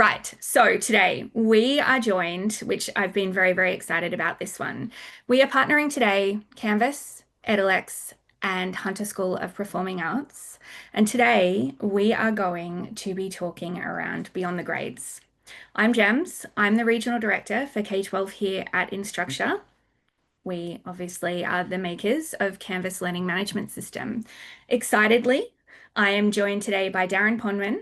Right. So today we are joined, which I've been very, very excited about this one. We are partnering today, Canvas, Edalex, and Hunter School of Performing Arts. And today we are going to be talking around beyond the grades. I'm Gems. I'm the Regional Director for K-12 here at Instructure. We obviously are the makers of Canvas Learning Management System. Excitedly, I am joined today by Darren Ponman,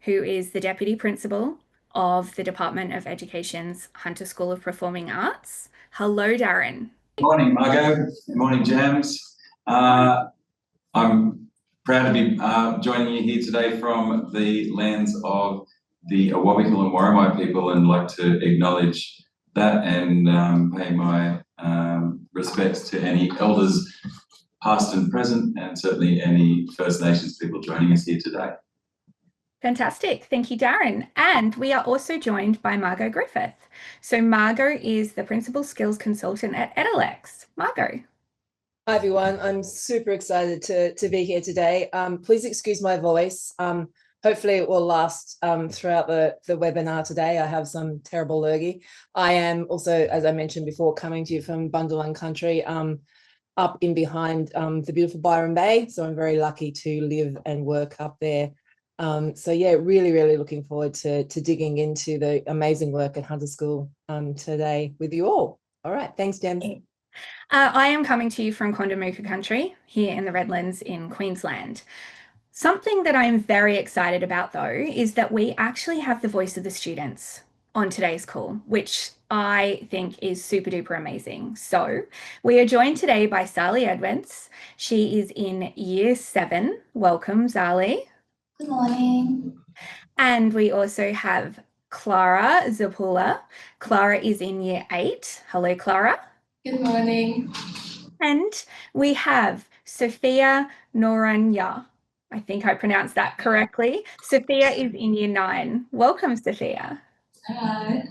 who is the Deputy Principal of the Department of Education's Hunter School of Performing Arts. Hello, Darren. Morning, Margo. Good morning, James. I'm proud to be joining you here today from the lands of the Awabakal and Warramai people, and like to acknowledge that and pay my respects to any elders past and present, and certainly any First Nations people joining us here today. Fantastic. Thank you, Darren. And we are also joined by Margo Griffith. So Margo is the Principal Skills Consultant at Edalex. Margo. Hi, everyone. I'm super excited to be here today. Please excuse my voice. Hopefully it will last throughout the webinar today. I have some terrible lurgy. I am also, as I mentioned before, coming to you from Bundalang country, up in behind the beautiful Byron Bay. So I'm very lucky to live and work up there. So yeah, really looking forward to digging into the amazing work at Hunter School today with you all. All right, thanks, Jem. I am coming to you from Kondamuka country here in the Redlands in Queensland. Something that I'm very excited about, though, is that we actually have the voice of the students on today's call, which I think is super duper amazing. So we are joined today by Zali Edwards. She is in Year 7. Welcome, Zali. Good morning. And we also have Clara Zapula. Clara is in Year 8. Hello, Clara. Good morning. And we have Sophia Noranya. I think I pronounced that correctly. Sophia is in Year 9. Welcome, Sophia. Hi.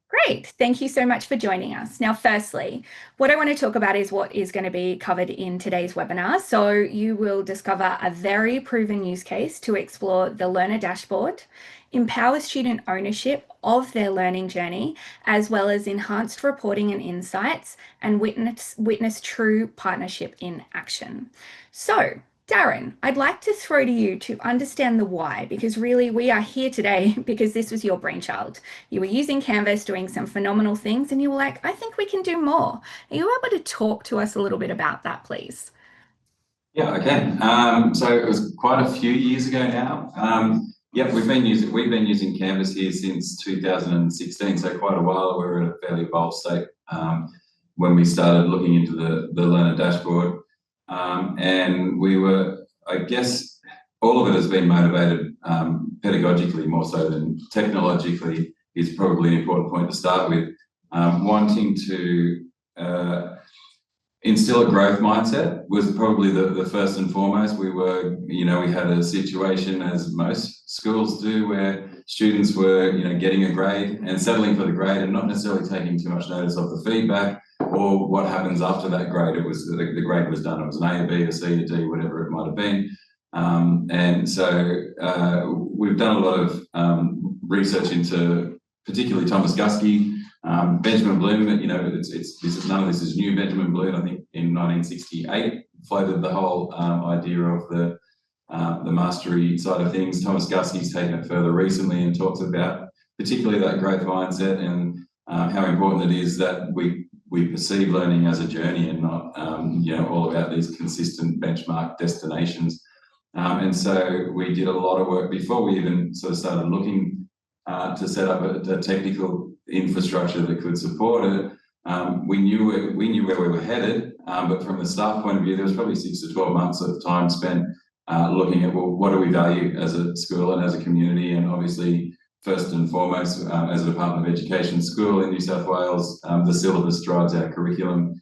Great. Thank you so much for joining us. Now, firstly, what I want to talk about is what is going to be covered in today's webinar. So you will discover a very proven use case to explore the learner dashboard, empower student ownership of their learning journey, as well as enhanced reporting and insights, and witness true partnership in action. So, Darren, I'd like to throw to you to understand the why, because really we are here today because this was your brainchild. You were using Canvas, doing some phenomenal things, and you were like, I think we can do more. Are you able to talk to us a little bit about that, please? Yeah, I can. So it was quite a few years ago now. Yep, we've been using Canvas here since 2016, so quite a while. We were in a fairly evolved state when we started looking into the learner dashboard. And we were, I guess, all of it has been motivated pedagogically more so than technologically is probably an important point to start with. Wanting to instill a growth mindset was probably the first and foremost. We had a situation, as most schools do, where students were, getting a grade and settling for the grade and not necessarily taking too much notice of the feedback or what happens after that grade. It was the grade was done. It was an A, a B, a C, a D, whatever it might have been. And so we've done a lot of research into particularly Thomas Guskey, Benjamin Bloom. None of this is new. Benjamin Bloom, I think, in 1968 floated the whole idea of the mastery side of things. Thomas Guskey's taken it further recently and talks about particularly that growth mindset and how important it is that we perceive learning as a journey and not all about these consistent benchmark destinations. And so we did a lot of work before we even sort of started looking to set up a technical infrastructure that could support it. We knew where we were headed, but from the staff point of view, there was probably 6 to 12 months of time spent looking at, well, what do we value as a school and as a community? And obviously, first and foremost, as a Department of Education school in New South Wales, the syllabus drives our curriculum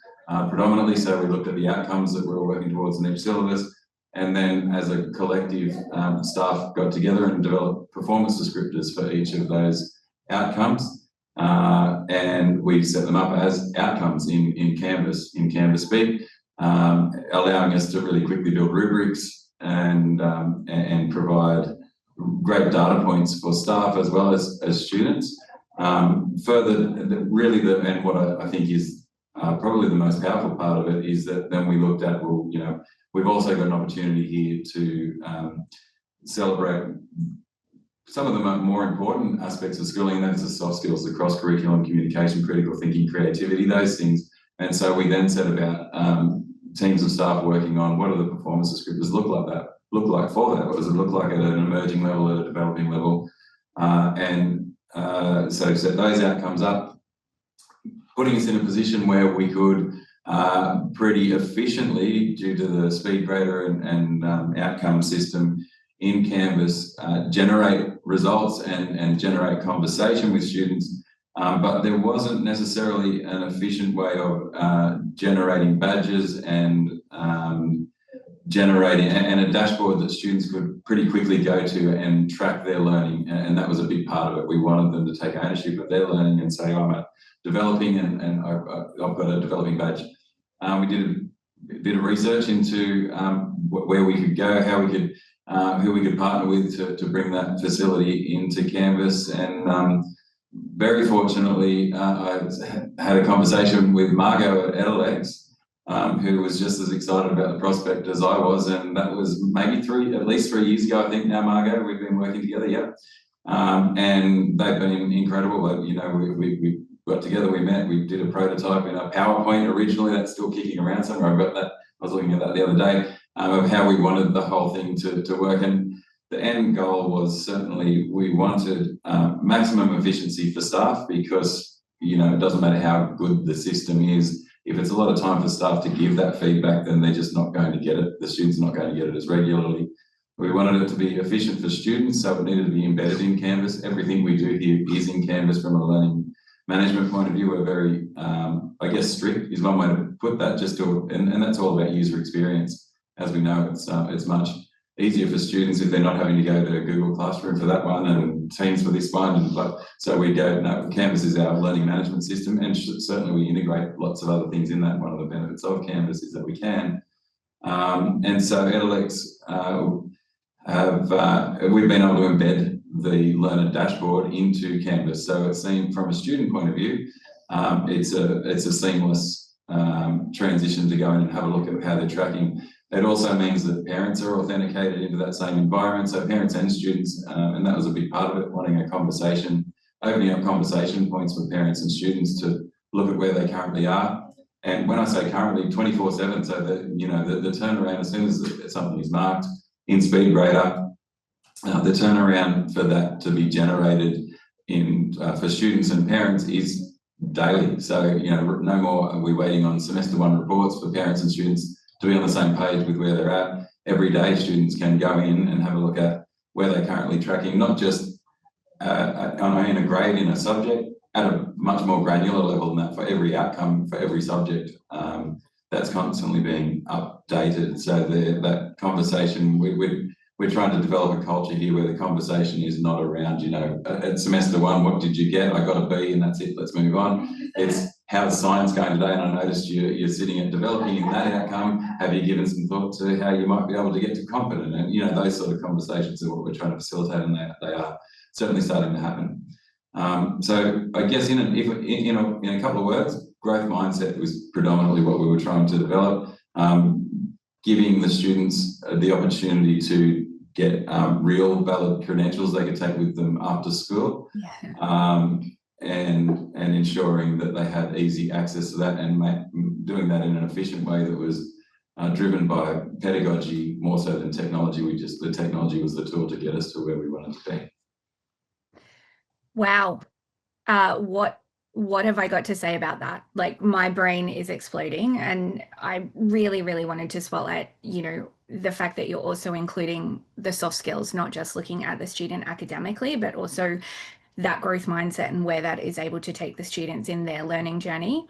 predominantly. So we looked at the outcomes that we were working towards in each syllabus. And then as a collective, staff got together and developed performance descriptors for each of those outcomes. And we set them up as outcomes in Canvas speak, allowing us to really quickly build rubrics and provide great data points for staff as well as students. Further, and what I think is probably the most powerful part of it is that then we looked at, well, you know, we've also got an opportunity here to celebrate some of the more important aspects of schooling, and that's the soft skills, the cross-curriculum, communication, critical thinking, creativity, those things. And so we then set about teams of staff working on what are the performance descriptors look like for that? What does it look like at an emerging level, at a developing level? So set those outcomes up, putting us in a position where we could pretty efficiently, due to the speed grader and outcome system in Canvas, generate results and generate conversation with students. But there wasn't necessarily an efficient way of generating badges and generating and a dashboard that students could pretty quickly go to and track their learning. And that was a big part of it. We wanted them to take ownership of their learning and say, I'm developing and I've got a developing badge. We did a bit of research into where we could go, how we could, who we could partner with to bring that facility into Canvas. And very fortunately, I had a conversation with Margo at Edalex, who was just as excited about the prospect as I was, and that was maybe at least 3 years ago, I think now, Margo, we've been working together, yeah. And they've been incredible. You know, we got together, we met, we did a prototype in a PowerPoint originally, that's still kicking around somewhere. I've got that, I was looking at that the other day, of how we wanted the whole thing to work. And the end goal was certainly we wanted maximum efficiency for staff, because, you know, it doesn't matter how good the system is. If it's a lot of time for staff to give that feedback, then they're just not going to get it. The students are not going to get it as regularly. We wanted it to be efficient for students, so it needed to be embedded in Canvas. Everything we do here is in Canvas from a learning management point of view. We're very, I guess, strict is one way to put that, just to, and that's all about user experience. As we know, it's much easier for students if they're not having to go to Google Classroom for that one and Teams for this one. But so we go, no, Canvas is our learning management system, and certainly we integrate lots of other things in that. One of the benefits of Canvas is that we can. And so Edalex we've been able to embed the learner dashboard into Canvas. So it's seen from a student point of view, it's a seamless transition to go in and have a look at how they're tracking. It also means that parents are authenticated into that same environment, so parents and students, and that was a big part of it, wanting a conversation, opening up conversation points with parents and students to look at where they currently are. And when I say currently, 24/7, so that, you know, the turnaround, as soon as something is marked in SpeedGrader, the turnaround for that to be generated in for students and parents is daily. So, you know, no more are we waiting on semester one reports for parents and students to be on the same page with where they're at. Every day students can go in and have a look at where they're currently tracking, not just in a grade in a subject, at a much more granular level than that for every outcome, for every subject. That's constantly being updated. So that conversation, we're trying to develop a culture here where the conversation is not around, you know, at semester one, what did you get? I got a B and that's it, let's move on. It's how's science going today? And I noticed you're sitting at developing in that outcome. Have you given some thought to how you might be able to get to competent? And, you know, those sort of conversations are what we're trying to facilitate, and they are certainly starting to happen. So I guess in a couple of words, growth mindset was predominantly what we were trying to develop, giving the students the opportunity to get real valid credentials they could take with them after school, and ensuring that they had easy access to that, and doing that in an efficient way that was driven by pedagogy more so than technology. The technology was the tool to get us to where we wanted to be. Wow. What have I got to say about that? Like, my brain is exploding, and I really, really wanted to swallow, you know, the fact that you're also including the soft skills, not just looking at the student academically, but also that growth mindset and where that is able to take the students in their learning journey.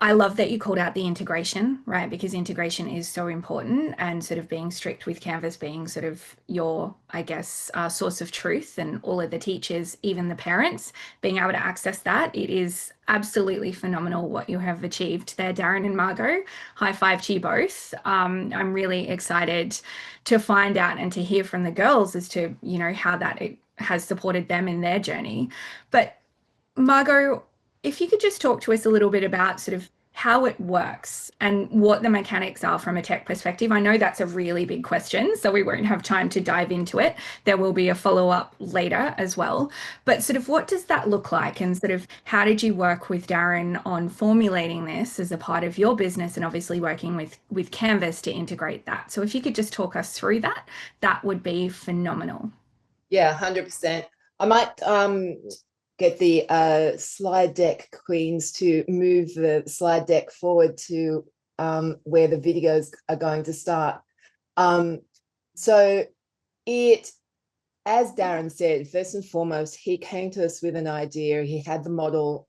I love that you called out the integration, right? Because integration is so important, and sort of being strict with Canvas being sort of your, I guess, source of truth, and all of the teachers, even the parents, being able to access that. It is absolutely phenomenal what you have achieved there, Darren and Margo. High five to you both. I'm really excited to find out and to hear from the girls as to, you know, how that it has supported them in their journey. But Margo, if you could just talk to us a little bit about sort of how it works and what the mechanics are from a tech perspective. I know that's a really big question, so we won't have time to dive into it. There will be a follow-up later as well. But sort of what does that look like, and sort of how did you work with Darren on formulating this as a part of your business, and obviously working with Canvas to integrate that? So if you could just talk us through that, that would be phenomenal. Yeah, 100%. I might get the slide deck queens to move the slide deck forward to where the videos are going to start. So it, as Darren said, first and foremost, he came to us with an idea. He had the model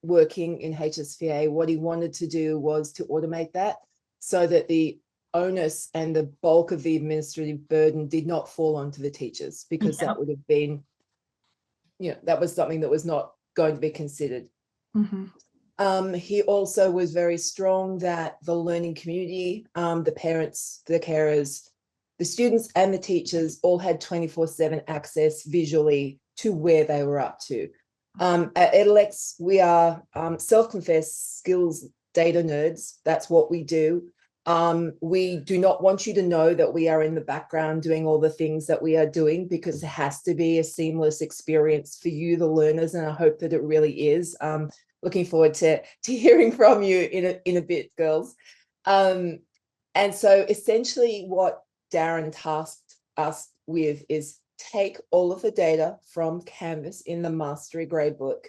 working in HSPA. What he wanted to do was to automate that so that the onus and the bulk of the administrative burden did not fall onto the teachers, because that would have been, you know, that was something that was not going to be considered. He also was very strong that the learning community, the parents, the carers, the students and the teachers all had 24/7 access visually to where they were up to. At Edalex, we are self-confessed skills data nerds. That's what we do. We do not want you to know that we are in the background doing all the things that we are doing, because it has to be a seamless experience for you, the learners, and I hope that it really is. Looking forward to hearing from you in a bit, girls. And so essentially what Darren tasked us with is take all of the data from Canvas in the Mastery Gradebook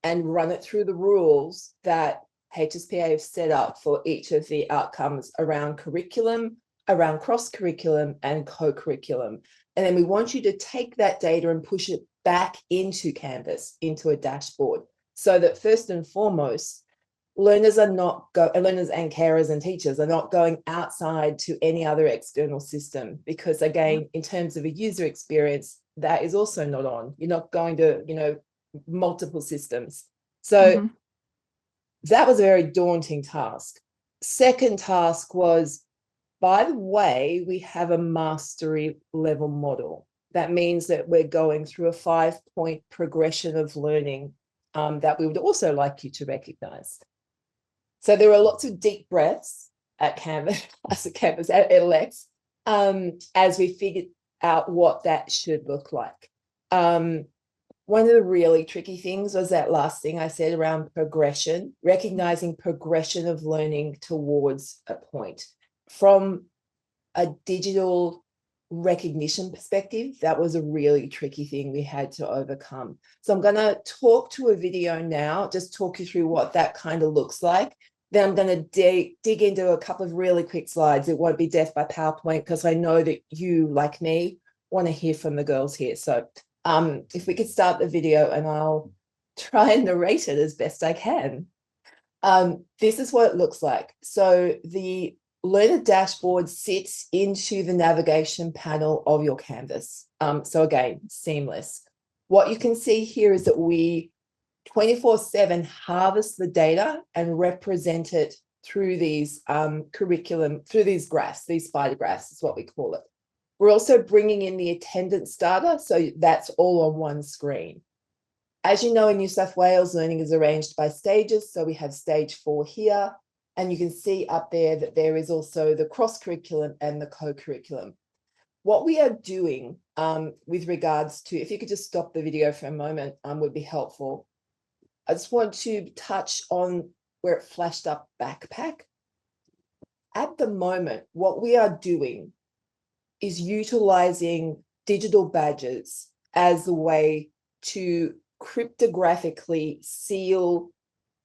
and run it through the rules that HSPA have set up for each of the outcomes around curriculum, around cross-curriculum and co-curriculum. And then we want you to take that data and push it back into Canvas, into a dashboard, so that first and foremost, learners and carers and teachers are not going outside to any other external system, because again, in terms of a user experience, that is also not on. You're not going to, you know, multiple systems. So that was a very daunting task. Second task was, by the way, we have a mastery level model. That means that we're going through a 5-point progression of learning that we would also like you to recognize. So there are lots of deep breaths at Canvas, at Edalex, as we figured out what that should look like. One of the really tricky things was that last thing I said around progression, recognizing progression of learning towards a point. From a digital recognition perspective, that was a really tricky thing we had to overcome. So I'm going to talk to a video now, just talk you through what that kind of looks like. Then I'm going to dig into a couple of really quick slides. It won't be death by PowerPoint, because I know that you, like me, want to hear from the girls here. So if we could start the video, and I'll try and narrate it as best I can. This is what it looks like. So the learner dashboard sits into the navigation panel of your Canvas. So again, seamless. What you can see here is that we 24/7 harvest the data and represent it through these curriculum, through these graphs, these spider graphs is what we call it. We're also bringing in the attendance data, so that's all on one screen. As you know, in New South Wales, learning is arranged by stages. So we have stage 4 here, and you can see up there that there is also the cross-curriculum and the co-curriculum. What we are doing with regards to, if you could just stop the video for a moment, would be helpful. I just want to touch on where it flashed up backpack. At the moment, what we are doing is utilizing digital badges as a way to cryptographically seal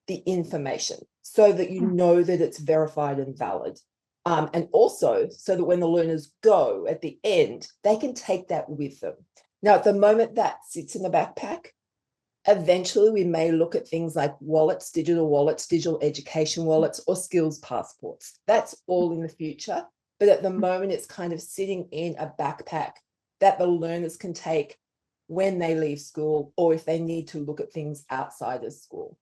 the information so that you know that it's verified and valid. And also so that when the learners go at the end, they can take that with them. Now, at the moment that sits in the backpack, Eventually, we may look at things like wallets, digital education wallets, or skills passports. That's all in the future. But at the moment, it's kind of sitting in a backpack that the learners can take when they leave school, or if they need to look at things outside of school.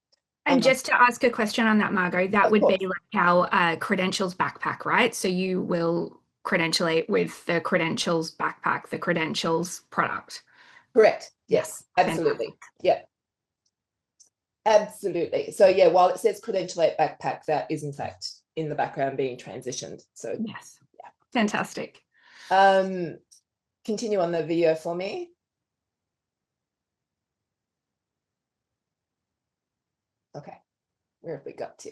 And just to ask a question on that, Margo, that would be like our credentials backpack, right? So you will credentialate with the credentials backpack, the credentials product. Correct. Yes, absolutely. Fantastic. Yeah. Absolutely. So yeah, while it says credentialate backpack, that is in fact in the background being transitioned. So yes, yeah. Fantastic. Continue on the video for me. Okay, where have we got to?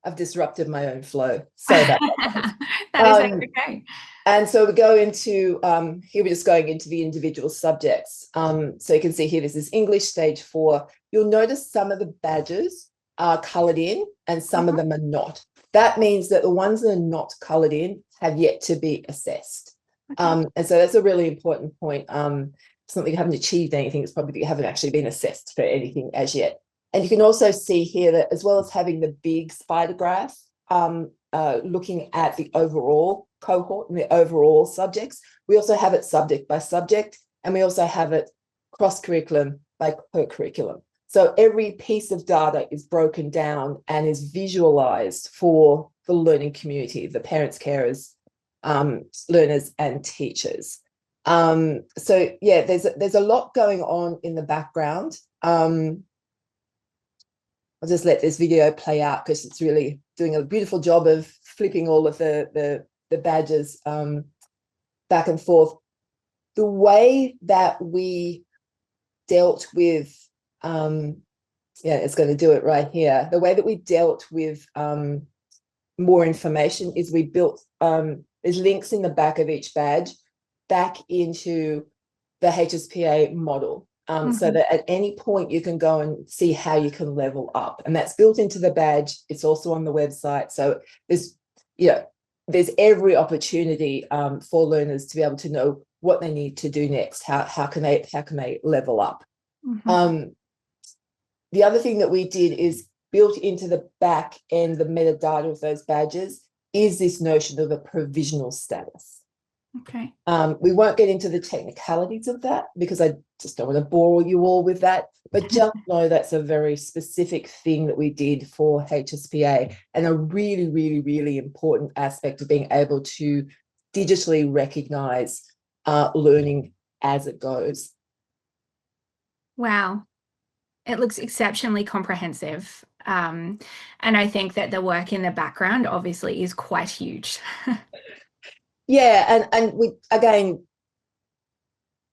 I've disrupted my own flow. Sorry about that. That is okay. And so we go into, here we're just going into the individual subjects. So you can see here, this is English stage 4. You'll notice some of the badges are coloured in and some of them are not. That means that the ones that are not coloured in have yet to be assessed. And so that's a really important point. It's not that you haven't achieved anything, it's probably that you haven't actually been assessed for anything as yet. And you can also see here that as well as having the big spider graph, looking at the overall cohort and the overall subjects, we also have it subject by subject, and we also have it cross-curriculum by per curriculum. So every piece of data is broken down and is visualized for the learning community, the parents, carers, learners and teachers. So yeah, there's a lot going on in the background. I'll just let this video play out because it's really doing a beautiful job of flipping all of the badges back and forth. The way that we dealt with, yeah, it's going to do it right here. The way that we dealt with more information is we built, there's links in the back of each badge back into the HSPA model. So that at any point you can go and see how you can level up, and that's built into the badge. It's also on the website. So there's, you know, there's every opportunity for learners to be able to know what they need to do next. How can they level up? The other thing that we did is built into the back end, the metadata of those badges, is this notion of a provisional status. Okay. We won't get into the technicalities of that because I just don't want to bore you all with that, but just know that's a very specific thing that we did for HSPA, and a really, really, really important aspect of being able to digitally recognize learning as it goes. Wow. It looks exceptionally comprehensive. And I think that the work in the background obviously is quite huge. Yeah, and we, again,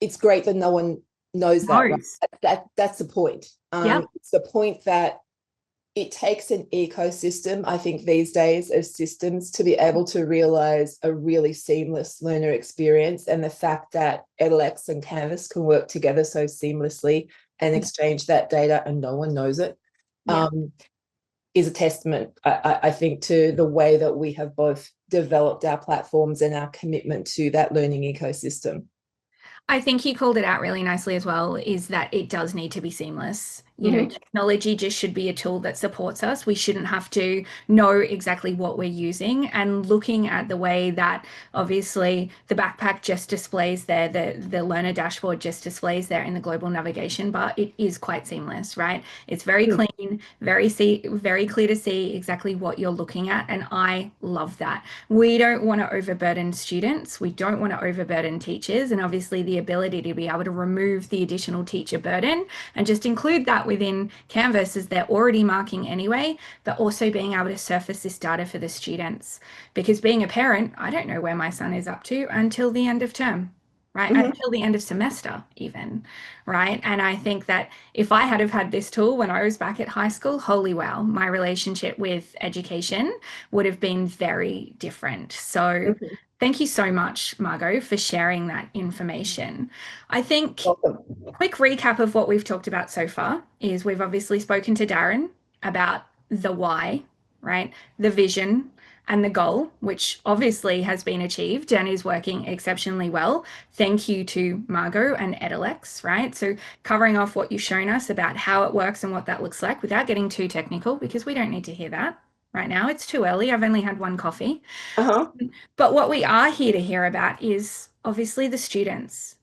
it's great that no one knows that. Right? That's the point. It's the point that it takes an ecosystem, I think, these days of systems to be able to realize a really seamless learner experience, and the fact that Edalex and Canvas can work together so seamlessly and exchange that data and no one knows it. Is a testament, I think, to the way that we have both developed our platforms and our commitment to that learning ecosystem. I think you called it out really nicely as well, is that it does need to be seamless. You know, technology just should be a tool that supports us. We shouldn't have to know exactly what we're using. And looking at the way that obviously the backpack just displays there, the learner dashboard just displays there in the global navigation bar, it is quite seamless, right? It's very clean, very clear to see exactly what you're looking at. And I love that. We don't want to overburden students. We don't want to overburden teachers. And obviously the ability to be able to remove the additional teacher burden and just include that within Canvas as they're already marking anyway, but also being able to surface this data for the students. Because being a parent, I don't know where my son is up to until the end of term, right? Until the end of semester even, right? And I think that if I had have had this tool when I was back at high school, holy wow, my relationship with education would have been very different. So thank you so much, Margo, for sharing that information. I think a quick recap of what we've talked about so far is we've obviously spoken to Darren about the why, right? The vision, and the goal, which obviously has been achieved and is working exceptionally well. Thank you to Margo and Edalex, right? So covering off what you've shown us about how it works and what that looks like without getting too technical, because we don't need to hear that right now. It's too early. I've only had one coffee. But what we are here to hear about is obviously the students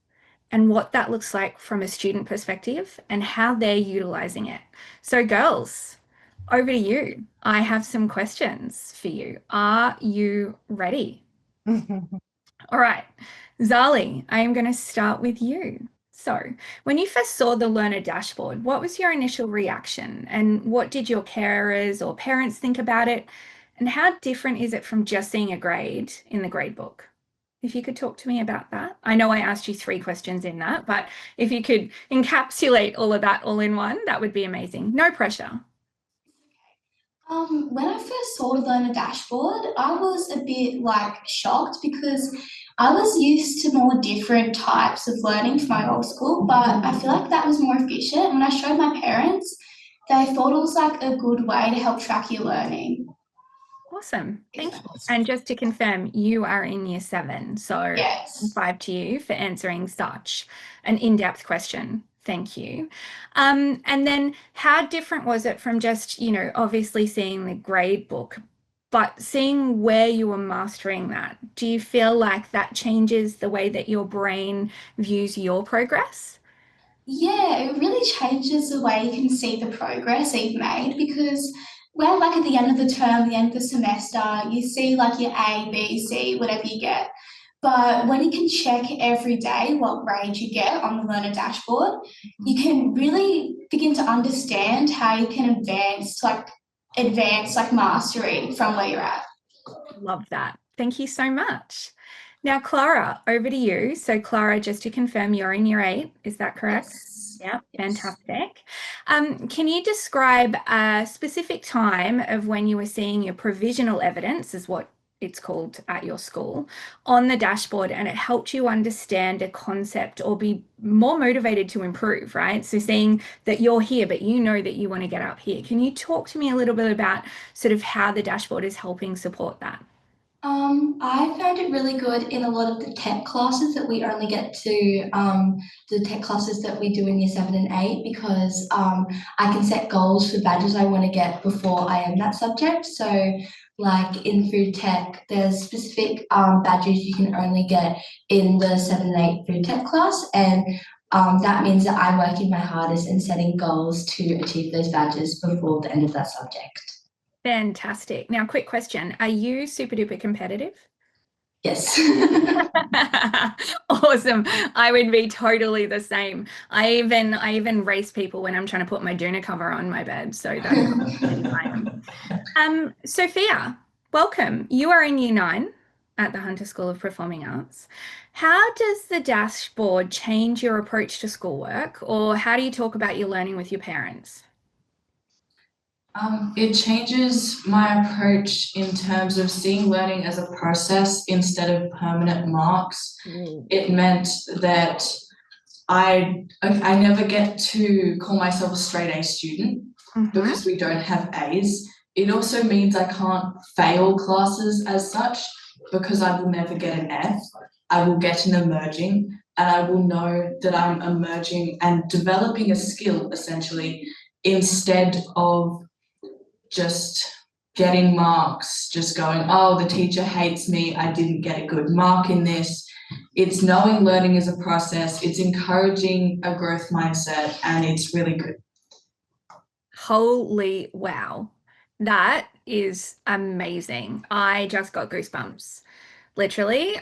and what that looks like from a student perspective and how they're utilizing it. So girls, over to you. I have some questions for you. Are you ready? All right, Zali, I am going to start with you. So when you first saw the learner dashboard, what was your initial reaction and what did your carers or parents think about it? And how different is it from just seeing a grade in the gradebook? If you could talk to me about that. I know I asked you 3 questions in that, but if you could encapsulate all of that all in one, that would be amazing. No pressure. When I first saw the learner dashboard, I was a bit like shocked because I was used to more different types of learning from my old school, but I feel like that was more efficient. When I showed my parents, they thought it was like a good way to help track your learning. Awesome. Thank you. And just to confirm, you are in year 7, so Yes. 5 to you for answering such an in-depth question. Thank you. And then how different was it from just, obviously seeing the grade book, but seeing where you were mastering that? Do you feel like that changes the way that your brain views your progress? Yeah, it really changes the way you can see the progress that you've made because when like at the end of the term, the end of the semester, you see like your A, B, C, whatever you get. But when you can check every day what grade you get on the learner dashboard, you can really begin to understand how you can advance like mastery from where you're at. Love that. Thank you so much. Now, Clara, over to you. So Clara, just to confirm, you're in year 8, is that correct? Yes. Yeah, Yes. fantastic. Can you describe a specific time of when you were seeing your provisional evidence, is what it's called at your school, on the dashboard, and it helped you understand a concept or be more motivated to improve, right? So seeing that you're here, but you know that you want to get up here. Can you talk to me a little bit about sort of how the dashboard is helping support that? I found it really good in a lot of the tech classes that we only get to the tech classes that we do in year 7 and 8 because I can set goals for badges I want to get before I am that subject. So like in food tech, there's specific badges you can only get in the 7 and 8 food tech class, and that means that I'm working my hardest and setting goals to achieve those badges before the end of that subject. Fantastic. Now, quick question. Are you super duper competitive? Yes. Awesome. I would be totally the same. I even race people when I'm trying to put my doona cover on my bed. So that's I am. Sophia, welcome. You are in year 9 at the Hunter School of Performing Arts. How does the dashboard change your approach to schoolwork, or how do you talk about your learning with your parents? It changes my approach in terms of seeing learning as a process instead of permanent marks. It meant that I never get to call myself a straight A student because we don't have A's. It also means I can't fail classes as such because I will never get an F. I will get an emerging, and I will know that I'm emerging and developing a skill essentially instead of just getting marks, just going, oh, the teacher hates me, I didn't get a good mark in this. It's knowing learning is a process, it's encouraging a growth mindset, and it's really good. Holy wow. That is amazing. I just got goosebumps. Literally,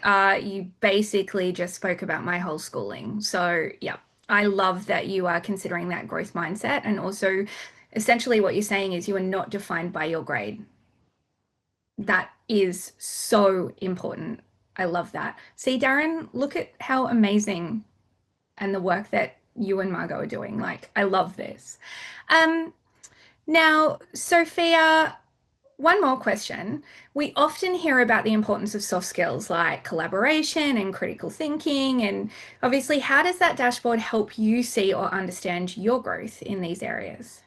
you basically just spoke about my whole schooling. So yeah, I love that you are considering that growth mindset, and also essentially what you're saying is you are not defined by your grade. That is so important. I love that. See, Darren, look at how amazing and the work that you and Margo are doing. Like, I love this. Now, Sophia, one more question. We often hear about the importance of soft skills like collaboration and critical thinking. And obviously, how does that dashboard help you see or understand your growth in these areas?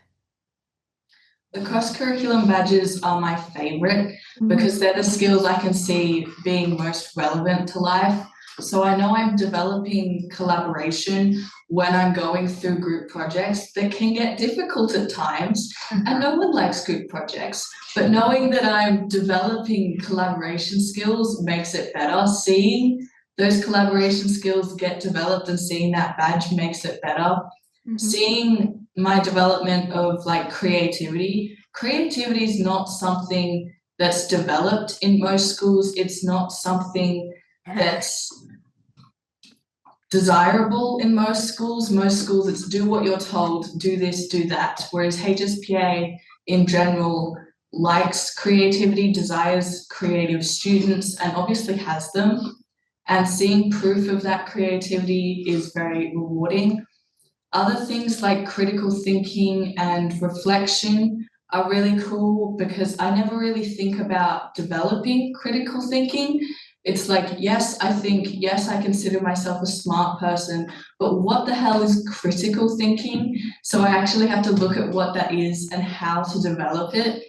The cross-curriculum badges are my favorite because they're the skills I can see being most relevant to life. So I know I'm developing collaboration when I'm going through group projects that can get difficult at times, and no one likes group projects. But knowing that I'm developing collaboration skills makes it better. Seeing those collaboration skills get developed and seeing that badge makes it better. Seeing my development of like creativity is not something that's developed in most schools. It's not something that's desirable in most schools. Most schools, it's do what you're told, do this, do that. Whereas HSPA in general likes creativity, desires creative students, and obviously has them. And seeing proof of that creativity is very rewarding. Other things like critical thinking and reflection are really cool because I never really think about developing critical thinking. It's like, yes, I think, yes, I consider myself a smart person, but what the hell is critical thinking? So I actually have to look at what that is and how to develop it.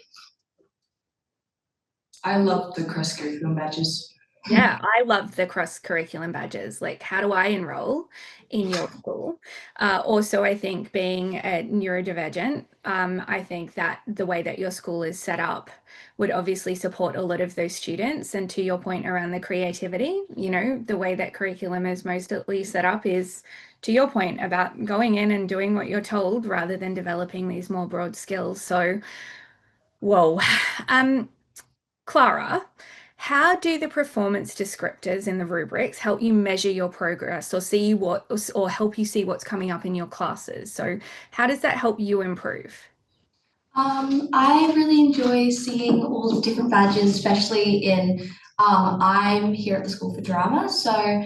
I love the cross-curriculum badges. Yeah, I love the cross-curriculum badges. Like, how do I enroll in your school? Also, I think being a neurodivergent, I think that the way that your school is set up would obviously support a lot of those students. And to your point around the creativity, you know, the way that curriculum is mostly set up is, to your point, about going in and doing what you're told rather than developing these more broad skills. So, whoa. Clara, how do the performance descriptors in the rubrics help you measure your progress or see what, or help you see what's coming up in your classes? So how does that help you improve? I really enjoy seeing all the different badges, especially in, I'm here at the School for Drama, so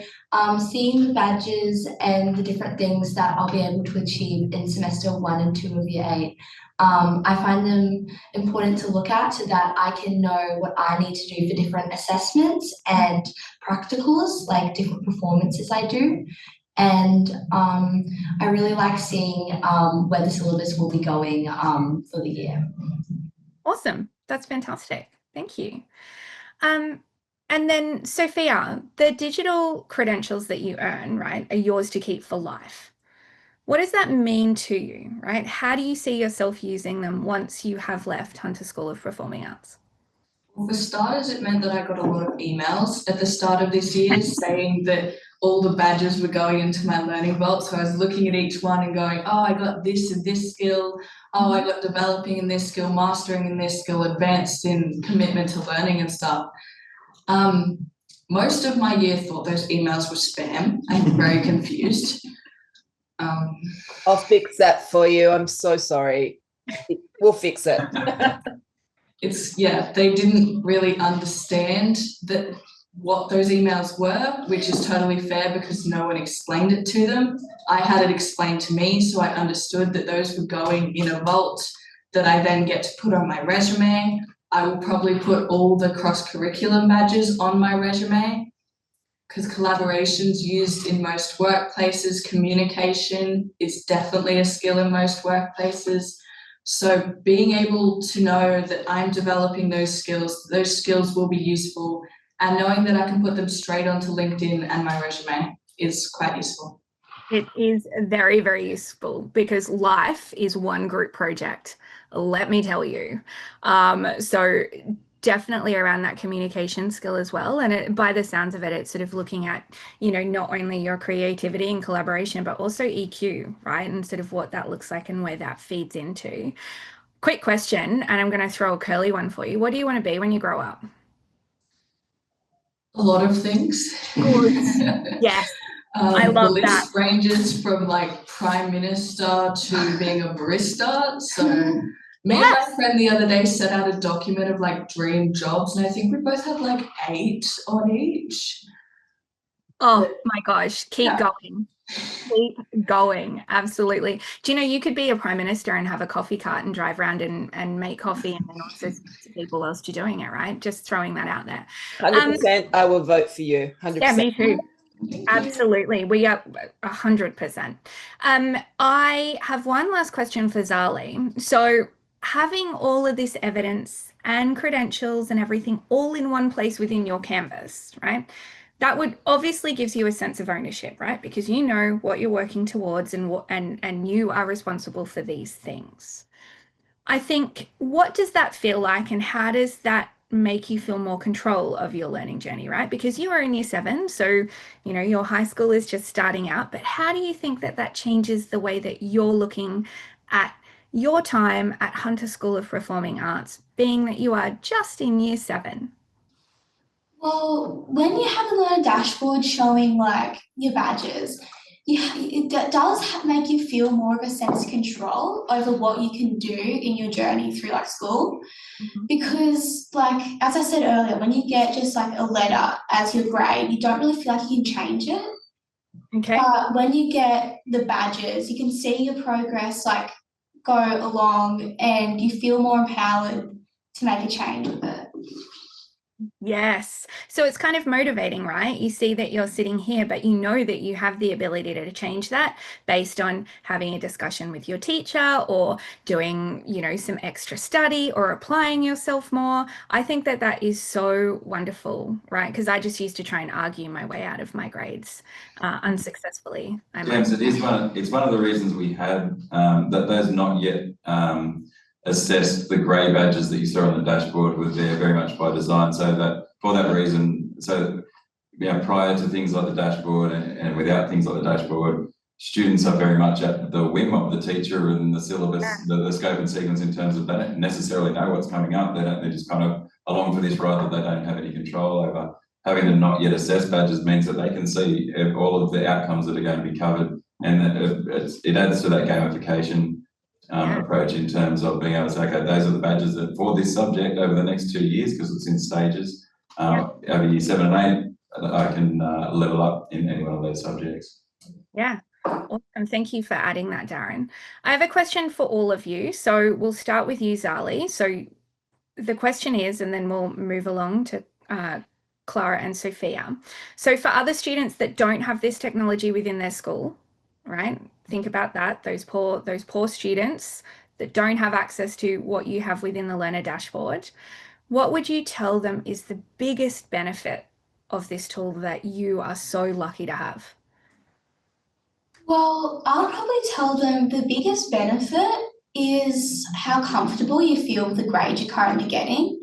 seeing the badges and the different things that I'll be able to achieve in semester 1 and 2 of year 8. I find them important to look at so that I can know what I need to do for different assessments and practicals, like different performances I do. And I really like seeing where the syllabus will be going for the year. Awesome. That's fantastic. Thank you. And then, Sophia, the digital credentials that you earn, right, are yours to keep for life. What does that mean to you, right? How do you see yourself using them once you have left Hunter School of Performing Arts? Well, for starters, it meant that I got a lot of emails at the start of this year saying that all the badges were going into my learning vault. So I was looking at each one and going, oh, I got this and this skill. Oh, I got developing in this skill, mastering in this skill, advanced in commitment to learning and stuff. Most of my year thought those emails were spam. I'm very confused. I'll fix that for you. I'm so sorry. We'll fix it. They didn't really understand that what those emails were, which is totally fair because no one explained it to them. I had it explained to me, so I understood that those were going in a vault that I then get to put on my resume. I will probably put all the cross-curriculum badges on my resume because collaboration's used in most workplaces. Communication is definitely a skill in most workplaces. So being able to know that I'm developing those skills will be useful, and knowing that I can put them straight onto LinkedIn and my resume is quite useful. It is very, very useful because life is one group project, let me tell you. So definitely around that communication skill as well. And by the sounds of it, it's sort of looking at, you know, not only your creativity and collaboration, but also EQ, right? And sort of what that looks like and where that feeds into. Quick question, and I'm going to throw a curly one for you. What do you want to be when you grow up? A lot of things. Good. Yes. I love the that. list ranges from like Prime Minister to being a barista. So me and my friend the other day set out a document of like dream jobs, and I think we both had like 8 on each. Oh my gosh, keep going. Keep going. Absolutely. Do you know you could be a prime minister and have a coffee cart and drive around and make coffee and then also speak to people whilst you're doing it, right? Just throwing that out there. 100%. I will vote for you. 100%. Yeah, me too. Absolutely. We are 100%. I have one last question for Zali. So having all of this evidence and credentials and everything all in one place within your Canvas, right? That would obviously gives you a sense of ownership, right? Because you know what you're working towards and you are responsible for these things. I think, what does that feel like, and how does that make you feel more control of your learning journey, right? Because you are in year 7, so you know your high school is just starting out, but how do you think that that changes the way that you're looking at your time at Hunter School of Performing Arts, being that you are just in year 7? Well, when you have a little dashboard showing like your badges, does make you feel more of a sense of control over what you can do in your journey through like school. Because like, as I said earlier, when you get just like a letter as your grade, you don't really feel like you can change it. Okay. But when you get the badges, you can see your progress like go along and you feel more empowered to make a change with it. Yes. So it's kind of motivating, right? You see that you're sitting here, but you know that you have the ability to change that based on having a discussion with your teacher or doing, you know, some extra study or applying yourself more. I think that that is so wonderful, right? Because I just used to try and argue my way out of my grades unsuccessfully. James, it's one of the reasons we had that those not yet assessed the grey badges that you saw on the dashboard were there very much by design, so that for that reason, so prior to things like the dashboard and without things like the dashboard, students are very much at the whim of the teacher and the syllabus, the scope and sequence, in terms of they don't necessarily know what's coming up. They're just kind of along for this ride that they don't have any control over. Having the not yet assessed badges means that they can see all of the outcomes that are going to be covered, and it adds to that gamification approach in terms of being able to say, okay, those are the badges that for this subject over the next 2 years, because it's in stages. Over year 7 and 8, I can level up in any one of those subjects. Yeah. Awesome. Thank you for adding that, Darren. I have a question for all of you. So we'll start with you, Zali. So the question is, and then we'll move along to Clara and Sophia. So for other students that don't have this technology within their school, right? Think about that, those poor students that don't have access to what you have within the learner dashboard. What would you tell them is the biggest benefit of this tool that you are so lucky to have? Well, I'll probably tell them the biggest benefit is how comfortable you feel with the grade you're currently getting.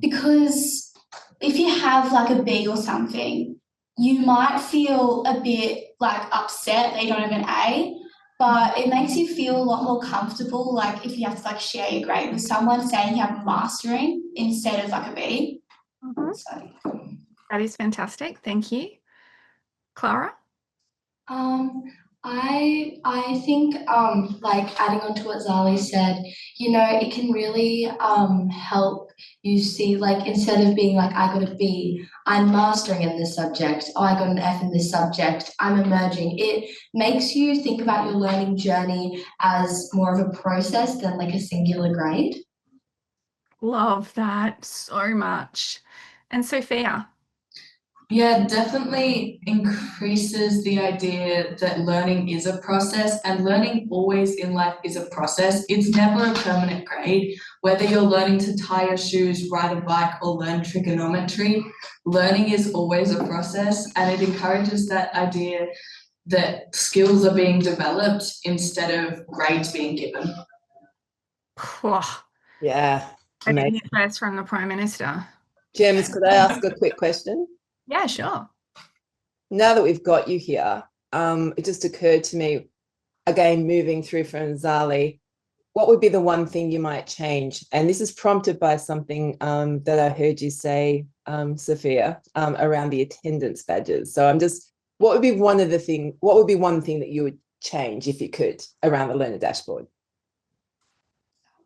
Because if you have like a B or something, you might feel a bit like upset that you don't have an A, but it makes you feel a lot more comfortable, like if you have to like share your grade with someone, saying you have mastering instead of like a B. So that is fantastic. Thank you. Clara? I think like adding on to what Zali said, you know, it can really help you see, like, instead of being like, I got a B, I'm mastering in this subject, oh, I got an F in this subject, I'm emerging. It makes you think about your learning journey as more of a process than like a singular grade. Love that so much. And Sophia? Yeah, definitely increases the idea that learning is a process, and learning always in life is a process. It's never a permanent grade. Whether you're learning to tie your shoes, ride a bike, or learn trigonometry, learning is always a process, and it encourages that idea that skills are being developed instead of grades being given. Oh, Yeah. I didn't hear first from the Prime Minister. James, could I ask a quick question? Yeah, sure. Now that we've got you here, it just occurred to me, again, moving through from Zali, what would be the one thing you might change? And this is prompted by something that I heard you say, Sophia, around the attendance badges. So what would be one thing that you would change if you could around the learner dashboard?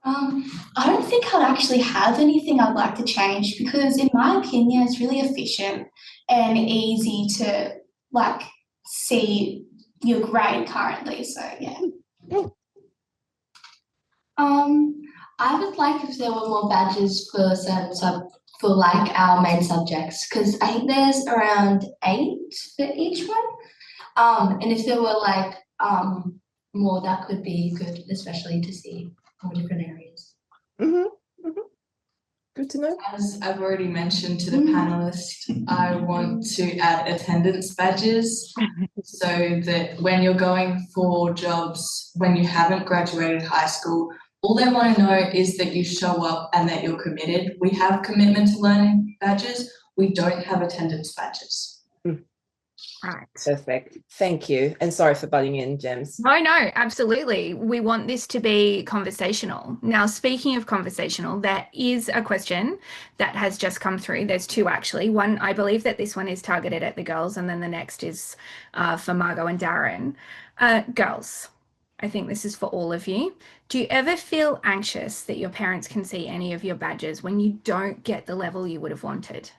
I don't think I'd actually have anything I'd like to change, because in my opinion, it's really efficient and easy to like see your grade currently. So yeah. I would like if there were more badges for certain for like our main subjects, because I think there's around 8 for each one. And if there were like more, that could be good, especially to see more different areas. Mhm, mhm. Good to know. As I've already mentioned to the panelists, I want to add attendance badges so that when you're going for jobs, when you haven't graduated high school, all they want to know is that you show up and that you're committed. We have commitment to learning badges. We don't have attendance badges. Right. Perfect. Thank you. And sorry for butting in, Gems. No, absolutely. We want this to be conversational. Now, speaking of conversational, there is a question that has just come through. There's two actually. One, I believe that this one is targeted at the girls, and then the next is for Margo and Darren. Girls, I think this is for all of you. Do you ever feel anxious that your parents can see any of your badges when you don't get the level you would have wanted?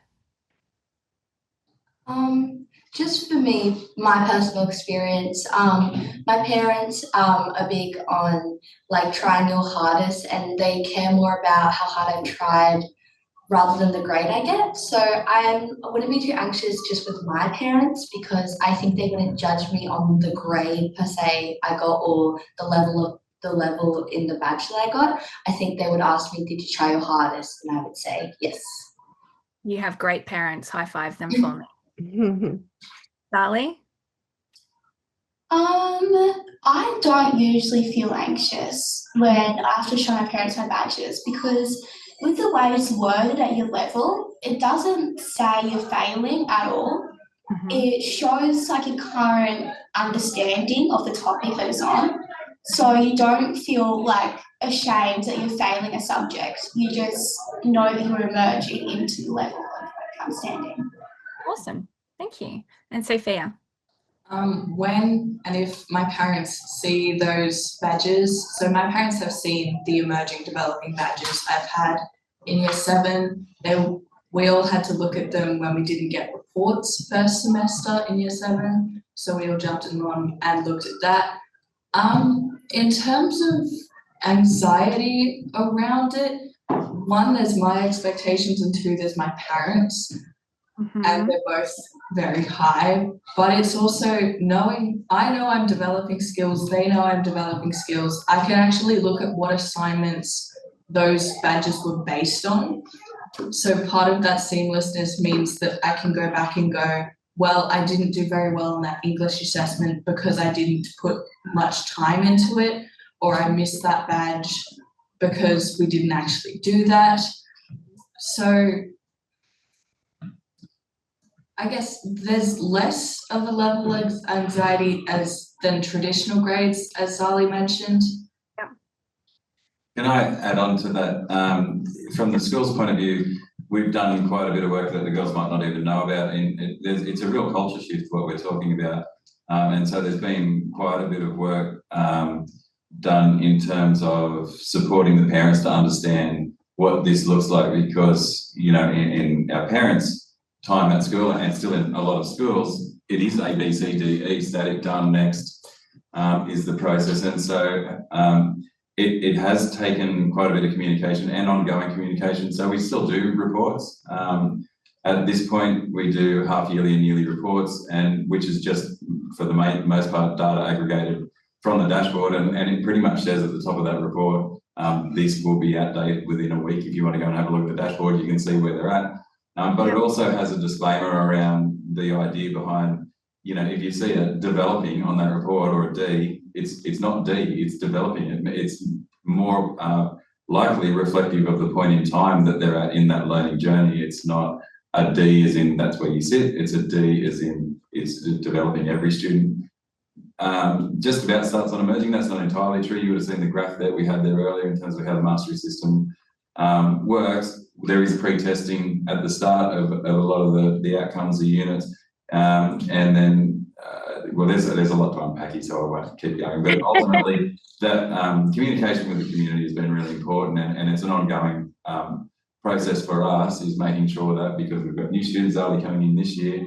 Just for me, my personal experience, my parents are big on like trying your hardest, and they care more about how hard I've tried rather than the grade I get. So I wouldn't be too anxious just with my parents, because I think they wouldn't judge me on the grade per se I got or the level in the badge that I got. I think they would ask me, did you try your hardest? And I would say yes. You have great parents. High five them for me. Sally? I don't usually feel anxious when I have to show my parents my badges, because with the way it's worded at your level, it doesn't say you're failing at all. It shows like your current understanding of the topic that it's on. So you don't feel like ashamed that you're failing a subject. You just know that you're emerging into the level of understanding. Awesome. Thank you. And Sophia? When and if my parents see those badges, so my parents have seen the emerging developing badges I've had in year 7. We all had to look at them when we didn't get reports first semester in year 7. So we all jumped on and looked at that. In terms of anxiety around it, 1, there's my expectations, and 2, there's my parents. And they're both very high, but it's also knowing, I know I'm developing skills, they know I'm developing skills. I can actually look at what assignments those badges were based on. So part of that seamlessness means that I can go back and go, well, I didn't do very well in that English assessment because I didn't put much time into it, or I missed that badge because we didn't actually do that. So I guess there's less of a level of anxiety than traditional grades, as Sally mentioned. Yeah. Can I add on to that? From the school's point of view, we've done quite a bit of work that the girls might not even know about. It's a real culture shift, what we're talking about. And so there's been quite a bit of work done in terms of supporting the parents to understand what this looks like, because, you know, in our parents' time at school, and still in a lot of schools, it is A, B, C, D, E, static, done, next, is the process. And so it has taken quite a bit of communication and ongoing communication. So we still do reports. At this point, we do half-yearly and yearly reports, and which is just, for the most part, data aggregated from the dashboard, and it pretty much says at the top of that report, this will be outdated within a week. If you want to go and have a look at the dashboard, you can see where they're at. But it also has a disclaimer around the idea behind, you know, if you see a developing on that report or a D, it's not D, it's developing. It's more likely reflective of the point in time that they're at in that learning journey. It's not a D as in that's where you sit, it's a D as in it's developing every student. Just about starts on emerging, that's not entirely true. You would have seen the graph that we had there earlier in terms of how the mastery system works. There is pre-testing at the start of a lot of the outcomes of units, and then well, there's a lot to unpack here, so I won't keep going. But ultimately, that communication with the community has been really important, and it's an ongoing process for us, is making sure that, because we've got new students already coming in this year,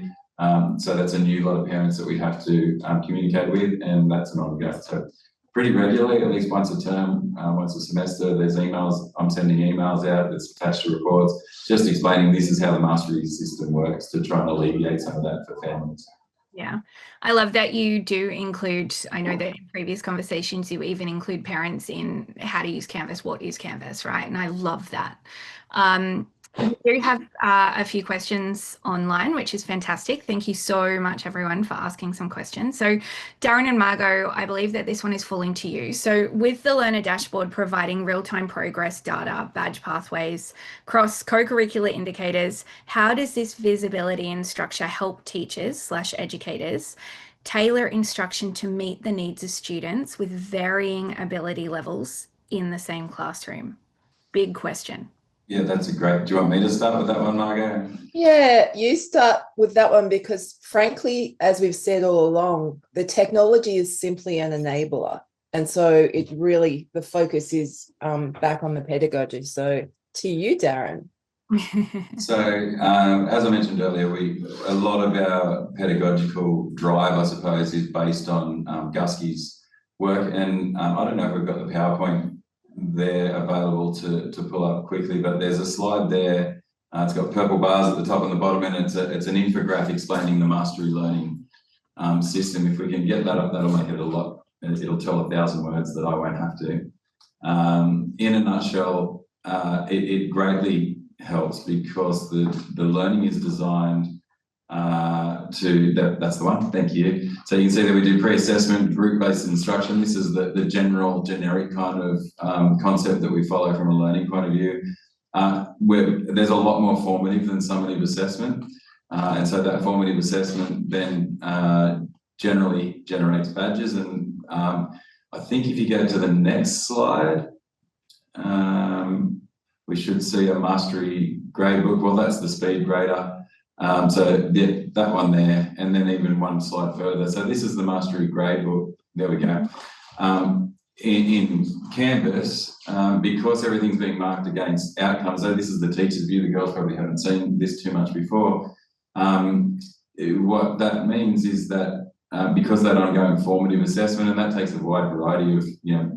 so that's a new lot of parents that we have to communicate with, and that's an ongoing. So pretty regularly, at least once a term, once a semester, there's emails. I'm sending emails out that's attached to reports, just explaining this is how the mastery system works, to try and alleviate some of that for families. Yeah, I love that you do include, I know that in previous conversations, you even include parents in how to use Canvas, what is Canvas, right? And I love that. We do have a few questions online, which is fantastic. Thank you so much, everyone, for asking some questions. So Darren and Margo, I believe that this one is falling to you. So with the Learner Dashboard providing real-time progress data, badge pathways, co-curricular indicators, how does this visibility and structure help teachers/educators tailor instruction to meet the needs of students with varying ability levels in the same classroom? Big question. Yeah, that's a great. Do you want me to start with that one, Margo? Yeah, you start with that one because, frankly, as we've said all along, the technology is simply an enabler. And so it really, the focus is back on the pedagogy. So to you, Darren. So as I mentioned earlier, a lot of our pedagogical drive, I suppose, is based on Gusky's work. And I don't know if we've got the PowerPoint there available to pull up quickly, but there's a slide there. It's got purple bars at the top and the bottom, and it's an infographic explaining the mastery learning system. If we can get that up, that'll make it a lot. It'll tell 1,000 words that I won't have to. In a nutshell, it greatly helps because the learning is designed that's the one, thank you. So you can see that we do pre-assessment, group-based instruction. This is the generic kind of concept that we follow from a learning point of view. There's a lot more formative than summative assessment. And so that formative assessment then generally generates badges. And I think if you go to the next slide, we should see a mastery gradebook. Well, that's the speed grader. So that one there, and then even one slide further. So this is the mastery gradebook. There we go. In Canvas, because everything's being marked against outcomes, so this is the teacher's view. The girls probably haven't seen this too much before. What that means is that because that ongoing formative assessment, and that takes a wide variety of,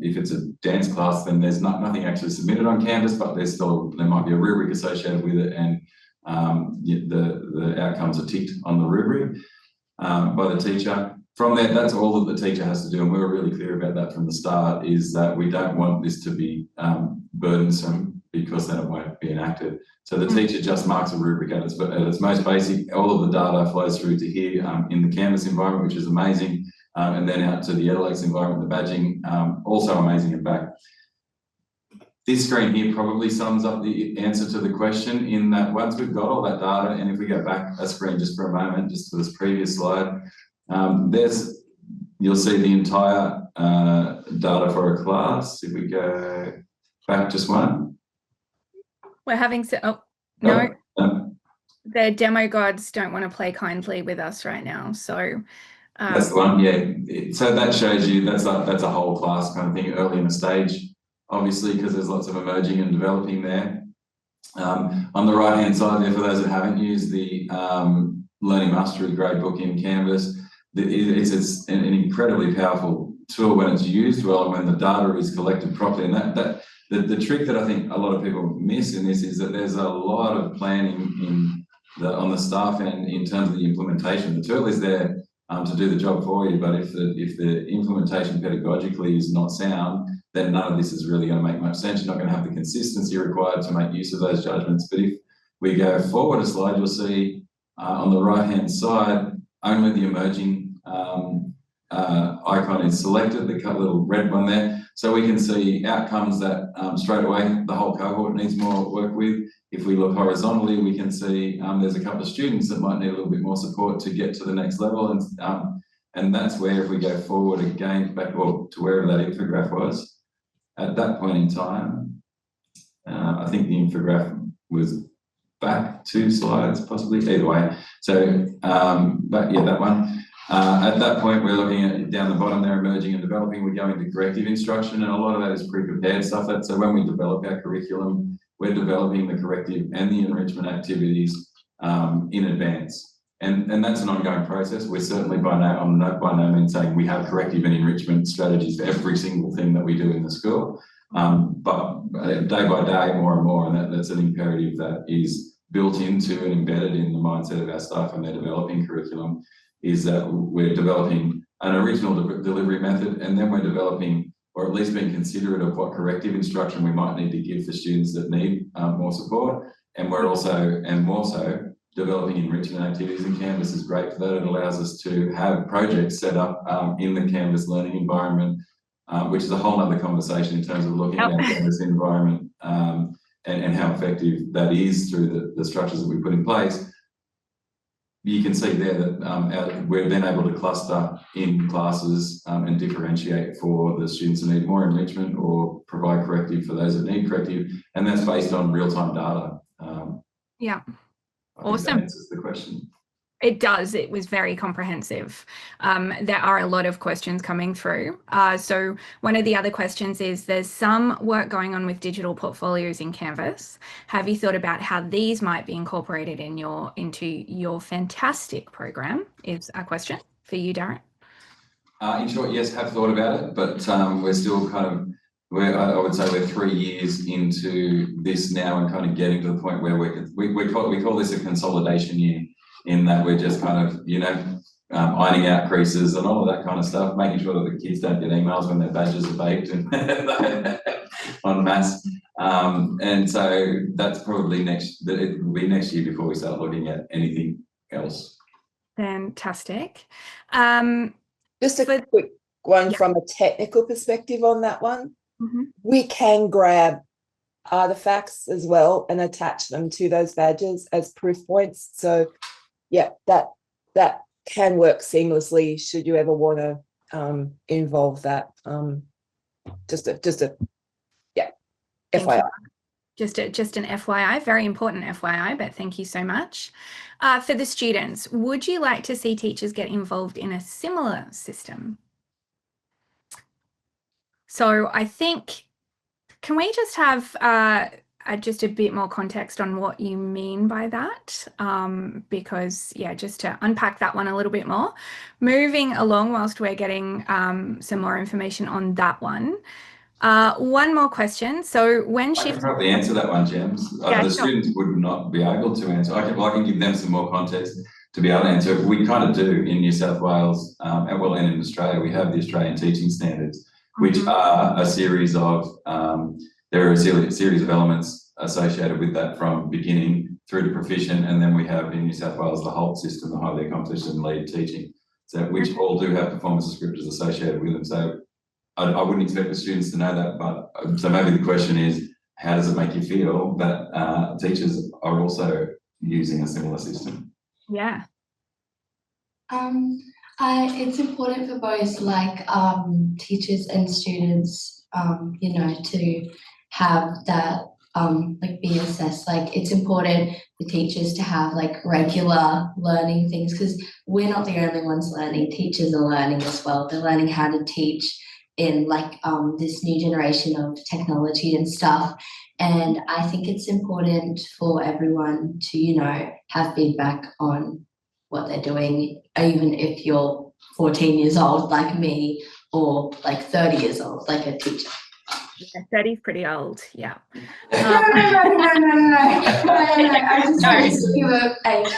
if it's a dance class, then there's nothing actually submitted on Canvas, but there might be a rubric associated with it, and the outcomes are ticked on the rubric by the teacher. From there, that's all that the teacher has to do, and we were really clear about that from the start, is that we don't want this to be burdensome, because then it won't be enacted. So the teacher just marks a rubric at its most basic. All of the data flows through to here in the Canvas environment, which is amazing, and then out to the Edalex environment, the badging, also amazing and back. This screen here probably sums up the answer to the question, in that once we've got all that data, and if we go back a screen just for a moment, just to this previous slide, you'll see the entire data for a class. If we go back just one. We're having the demo gods don't want to play kindly with us right now. So that's the one, yeah. So that shows you that's a whole class kind of thing early in the stage, obviously, because there's lots of emerging and developing there. On the right hand side there, for those that haven't used the Learning Mastery Gradebook in Canvas, it's an incredibly powerful tool when it's used well and when the data is collected properly. And the trick that I think a lot of people miss in this is that there's a lot of planning on the staff end in terms of the implementation. The tool is there to do the job for you, but if the implementation pedagogically is not sound, then none of this is really going to make much sense. You're not going to have the consistency required to make use of those judgments. But if we go forward a slide, you'll see on the right hand side only the emerging icon is selected, the little red one there. So we can see outcomes that straight away the whole cohort needs more work with. If we look horizontally, we can see there's a couple of students that might need a little bit more support to get to the next level. And that's where, if we go forward again, back to wherever that infograph was, at that point in time, I think the infograph was back 2 slides, possibly, either way. So, but yeah, that one. At that point, we're looking at down the bottom there, emerging and developing. We go into corrective instruction, and a lot of that is pre-prepared stuff. So when we develop our curriculum, we're developing the corrective and the enrichment activities in advance. And that's an ongoing process. We're certainly by no means saying we have corrective and enrichment strategies for every single thing that we do in the school. But day by day, more and more, and that's an imperative that is built into and embedded in the mindset of our staff when they're developing curriculum. is that we're developing an original delivery method, and then we're developing, or at least being considerate of what corrective instruction we might need to give for students that need more support. And we're also, and more so, developing enrichment activities, and Canvas is great for that. It allows us to have projects set up in the Canvas learning environment, which is a whole other conversation in terms of looking at our Canvas environment and how effective that is through the structures that we put in place. You can see there that we're then able to cluster in classes and differentiate for the students that need more enrichment or provide corrective for those that need corrective, and that's based on real-time data. Yeah. I think Awesome. that answers the question. It does. It was very comprehensive. There are a lot of questions coming through. So one of the other questions is, there's some work going on with digital portfolios in Canvas. Have you thought about how these might be incorporated into your fantastic program? Is a question for you, Darren. In short, yes, have thought about it, but we're still kind of, I would say we're 3 years into this now and kind of getting to the point where we call this a consolidation year, in that we're just kind of, ironing out creases and all of that kind of stuff, making sure that the kids don't get emails when their badges are baked and en masse. And so that's probably it will be next year before we start looking at anything else. Fantastic. Just a quick one from a technical perspective on that one. Mm-hmm. We can grab artifacts as well and attach them to those badges as proof points. So yeah, that can work seamlessly should you ever want to involve that. Just a FYI. Just an FYI, very important FYI, but thank you so much. For the students, would you like to see teachers get involved in a similar system? So I think, can we just have just a bit more context on what you mean by that? Because, yeah, just to unpack that one a little bit more. Moving along whilst we're getting some more information on that one. One more question. So when I can probably answer that one, Gems. Yeah, the students would not be able to answer. I can give them some more context to be able to answer. We kind of do in New South Wales, and in Australia, we have the Australian Teaching Standards, which are a series of there are a series of elements associated with that from beginning through to proficient, and then we have in New South Wales the HALT system, the highly accomplished and lead teaching, so which all do have performance descriptors associated with them. So I wouldn't expect the students to know that, but so maybe the question is, how does it make you feel that teachers are also using a similar system? Yeah. It's important for both teachers and students, to have that be assessed. It's important for teachers to have regular learning things, because we're not the only ones learning. Teachers are learning as well. They're learning how to teach in this new generation of technology and stuff. And I think it's important for everyone to, have feedback on what they're doing, even if you're 14 years old like me, or 30 years old like a teacher. Yeah, 30 is pretty old, yeah. No. I just want to see your age.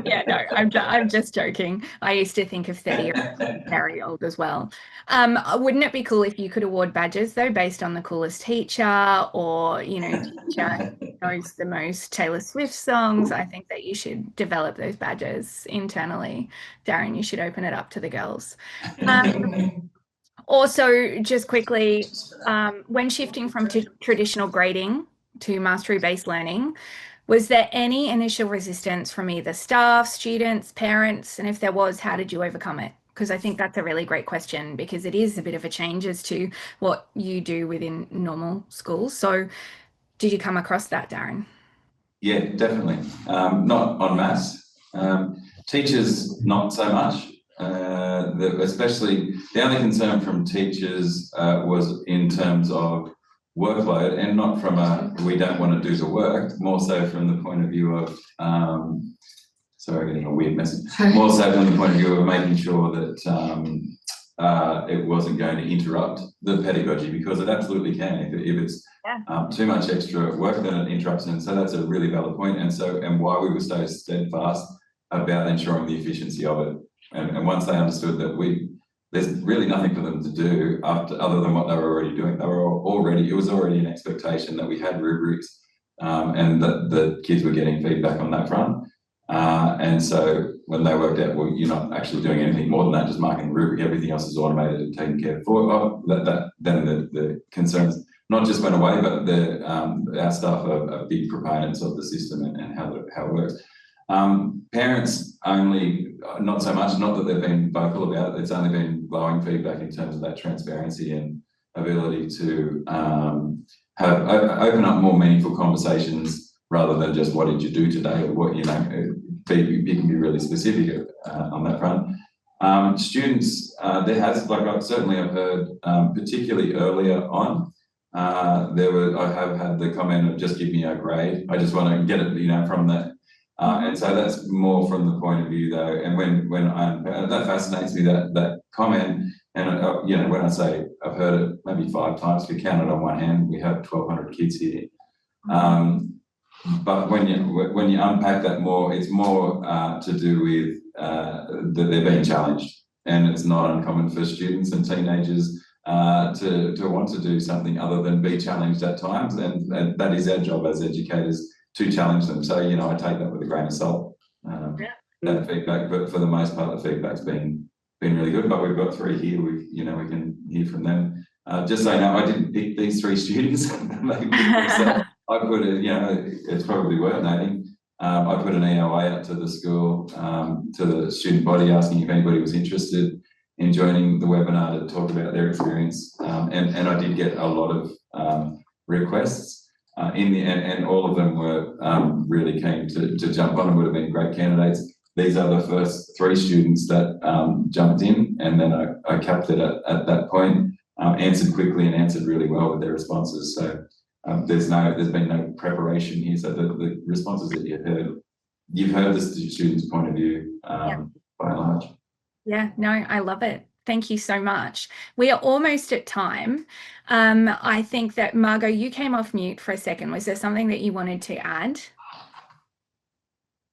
Yeah, no, I'm just joking. I used to think of 30 as very old as well. Wouldn't it be cool if you could award badges though, based on the coolest teacher, or teacher knows the most Taylor Swift songs? I think that you should develop those badges internally. Darren, you should open it up to the girls. Also, just quickly, when shifting from traditional grading to mastery-based learning, was there any initial resistance from either staff, students, parents? And if there was, how did you overcome it? Because I think that's a really great question, because it is a bit of a change as to what you do within normal schools. So did you come across that, Darren? Yeah, definitely. Not en masse. Teachers, not so much. Especially the only concern from teachers was in terms of workload, and not from we don't want to do the work, more so from the point of view of sorry, I'm getting a weird message, more so from the point of view of making sure that it wasn't going to interrupt the pedagogy, because it absolutely can. If it's too much extra work, then it interrupts, and so that's a really valid point. And why we were so steadfast about ensuring the efficiency of it. And once they understood that there's really nothing for them to do other than what they were already doing. It was already an expectation that we had rubrics, and that the kids were getting feedback on that front. And so when they worked out, well, you're not actually doing anything more than that, just marking the rubric, everything else is automated and taken care of. Then the concerns not just went away, but our staff are big proponents of the system and how it works. Parents only, not so much, not that they've been vocal about it, it's only been glowing feedback in terms of that transparency and ability to open up more meaningful conversations rather than just what did you do today, or what, you can be really specific on that front. Students, I've heard, particularly earlier on, I have had the comment of just give me a grade. I just want to get it, from that. And so that's more from the point of view though. And that fascinates me, that comment. And, when I say I've heard it maybe 5 times, if you count it on one hand, we have 1,200 kids here. But when you unpack that more, it's more to do with that they're being challenged, and it's not uncommon for students and teenagers to want to do something other than be challenged at times, and that is our job as educators, to challenge them. So I take that with a grain of salt. That feedback, but for the most part, the feedback's been really good. But we've got 3 here. We can hear from them. Just so you know, I didn't pick these 3 students. I put it, it's probably worth noting. I put an EOA out to the school, to the student body, asking if anybody was interested in joining the webinar to talk about their experience. And I did get a lot of requests in the end, and all of them were really keen to jump on and would have been great candidates. These are the first 3 students that jumped in, and then I capped it at that point, answered quickly and answered really well with their responses. So there's been no preparation here. So the responses that you've heard the student's point of view by and large. Yeah, no, I love it. Thank you so much. We are almost at time. I think that, Margo, you came off mute for a second. Was there something that you wanted to add?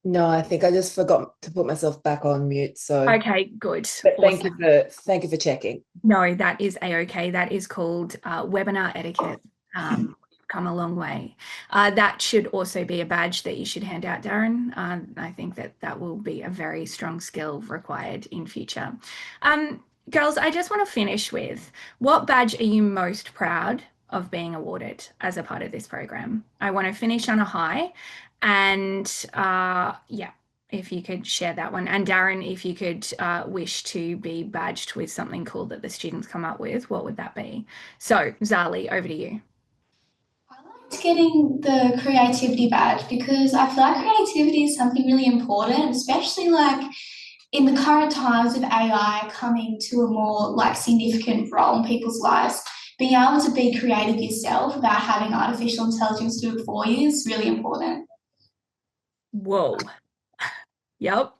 No, I think I just forgot to put myself back on mute. So okay, good. But Awesome. thank you for checking. No, that is a-okay. That is called webinar etiquette. Come a long way. That should also be a badge that you should hand out, Darren. I think that will be a very strong skill required in future. Girls, I just want to finish with, what badge are you most proud of being awarded as a part of this program? I want to finish on a high, and if you could share that one. And Darren, if you could wish to be badged with something cool that the students come up with, what would that be? So Zali, over to you. I liked getting the creativity badge because I feel like creativity is something really important, especially like in the current times of AI coming to a more significant role in people's lives. Being able to be creative yourself without having artificial intelligence do it for you is really important. Whoa. Yep.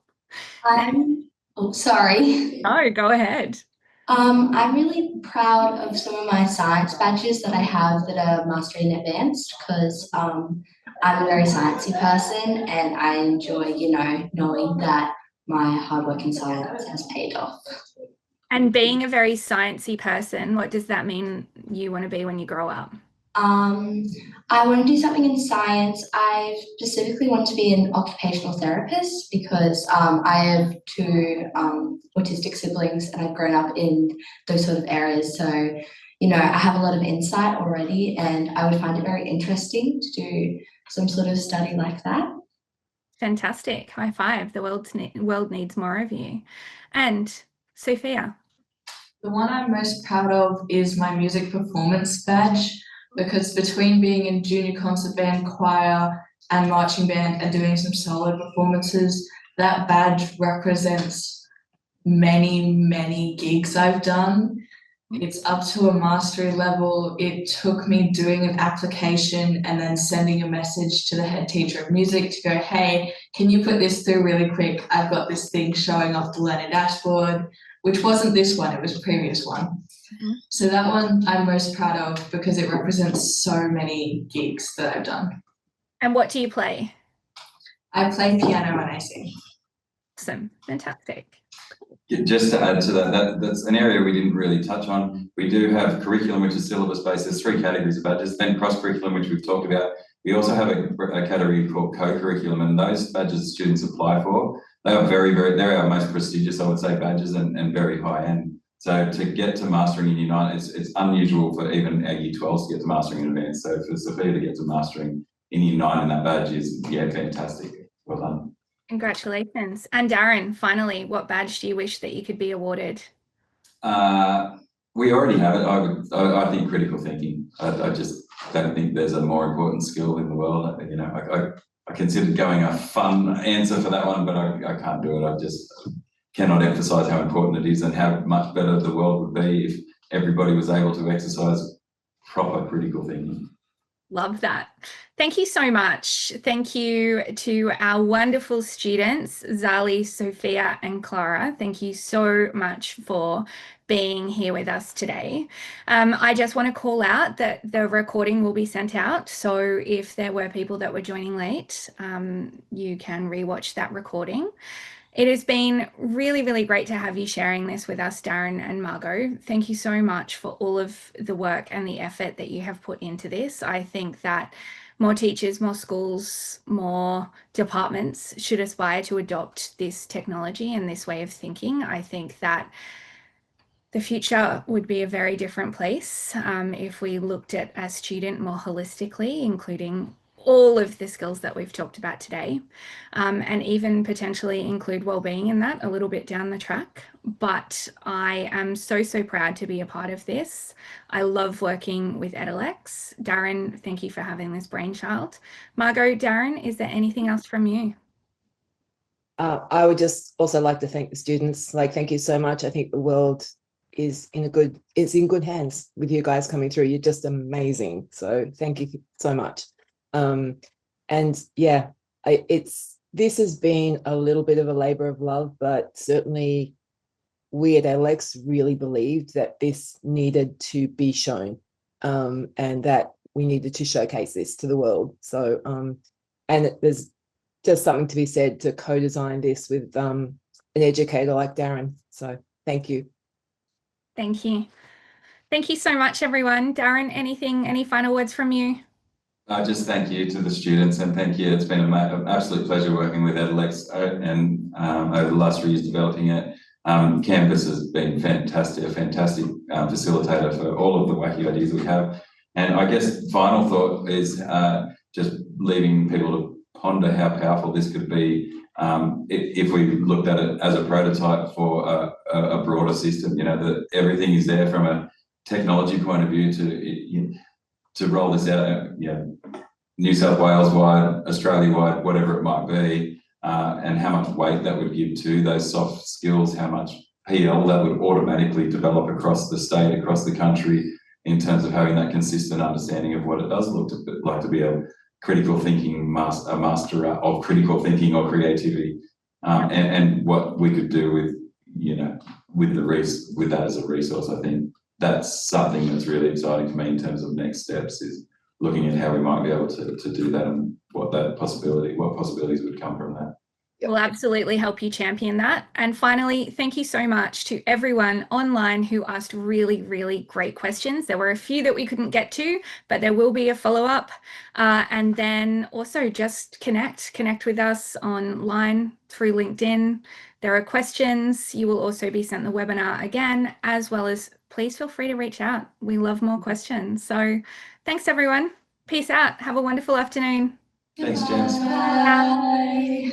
Sorry. No, go ahead. I'm really proud of some of my science badges that I have that are Master in Advanced, because I'm a very sciencey person, and I enjoy, knowing that my hard work in science has paid off. And being a very sciencey person, what does that mean you want to be when you grow up? I want to do something in science. I specifically want to be an occupational therapist because I have 2 autistic siblings, and I've grown up in those sort of areas. So, I have a lot of insight already, and I would find it very interesting to do some sort of study like that. Fantastic. High five. The world needs more of you. And Sophia? The one I'm most proud of is my music performance badge, because between being in junior concert band, choir and marching band and doing some solo performances, that badge represents many, many gigs I've done. It's up to a mastery level. It took me doing an application and then sending a message to the head teacher of music to go, hey, can you put this through really quick? I've got this thing showing off the learner dashboard, which wasn't this one, it was a previous one. Mm-hmm. So that one I'm most proud of because it represents so many gigs that I've done. And what do you play? I play piano and I sing. Awesome. Fantastic. Just to add to that, that's an area we didn't really touch on. We do have curriculum, which is syllabus-based. There's 3 categories of badges. Then cross-curriculum, which we've talked about. We also have a category called co-curriculum, and those badges students apply for, they are they're our most prestigious, I would say, badges and very high end. So to get to mastering in Year 9, it's unusual for even our Year 12s to get to mastering in advance. So for Sophia to get to mastering in Year 9 in that badge is, yeah, fantastic. Well done. Congratulations. And Darren, finally, what badge do you wish that you could be awarded? We already have it. I think critical thinking. I just don't think there's a more important skill in the world. You know, I considered going a fun answer for that one, but I can't do it. I just cannot emphasize how important it is and how much better the world would be if everybody was able to exercise proper critical thinking. Love that. Thank you so much. Thank you to our wonderful students, Zali, Sophia, and Clara. Thank you so much for being here with us today. I just want to call out that the recording will be sent out. So if there were people that were joining late, you can rewatch that recording. It has been really, really great to have you sharing this with us, Darren and Margo. Thank you so much for all of the work and the effort that you have put into this. I think that more teachers, more schools, more departments should aspire to adopt this technology and this way of thinking. I think that the future would be a very different place if we looked at a student more holistically, including all of the skills that we've talked about today, and even potentially include wellbeing in that a little bit down the track. But I am so proud to be a part of this. I love working with Edalex. Darren, thank you for having this brainchild. Margo, Darren, is there anything else from you? I would just also like to thank the students. Thank you so much. I think the world is in good hands with you guys coming through. You're just amazing. So thank you so much. And yeah, this has been a little bit of a labor of love, but certainly we at Edalex really believed that this needed to be shown, and that we needed to showcase this to the world. So, and there's just something to be said to co-design this with an educator like Darren. So thank you. Thank you. Thank you so much, everyone. Darren, any final words from you? Just thank you to the students, and thank you. It's been an absolute pleasure working with Edalex and over the last 3 years developing it. Canvas has been fantastic, a fantastic facilitator for all of the wacky ideas we have. And I guess final thought is just leaving people to ponder how powerful this could be if we looked at it as a prototype for a broader system. You know, that everything is there from a technology point of view to roll this out, New South Wales wide, Australia wide, whatever it might be, and how much weight that would give to those soft skills, how much PL that would automatically develop across the state, across the country, in terms of having that consistent understanding of what it does look like to be a critical thinking a master of critical thinking or creativity, and what we could do with that as a resource. I think that's something that's really exciting for me in terms of next steps, is looking at how we might be able to do that and what possibilities would come from that. We'll absolutely help you champion that. And finally, thank you so much to everyone online who asked really, really great questions. There were a few that we couldn't get to, but there will be a follow-up. And then also just connect with us online through LinkedIn. There are questions. You will also be sent the webinar again, as well as please feel free to reach out. We love more questions. So thanks, everyone. Peace out. Have a wonderful afternoon. Thanks, James. Bye.